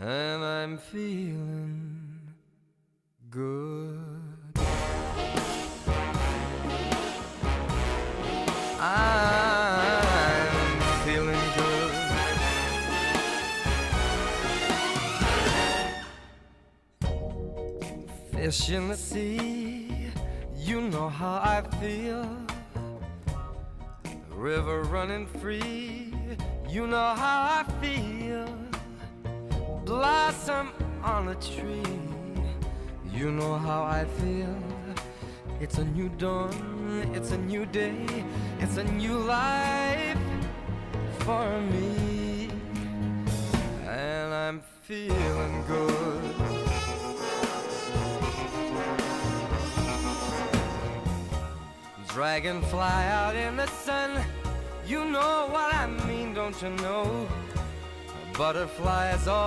and I'm feeling good. I'm feeling good. Fish in the sea, you know how I feel. The river running free, you know how I feel. Blossom on a tree, you know how I feel. It's a new dawn, it's a new day, it's a new life for me, and I'm feeling good. Dragonfly out in the sun, you know what I mean, don't you know? A butterfly is all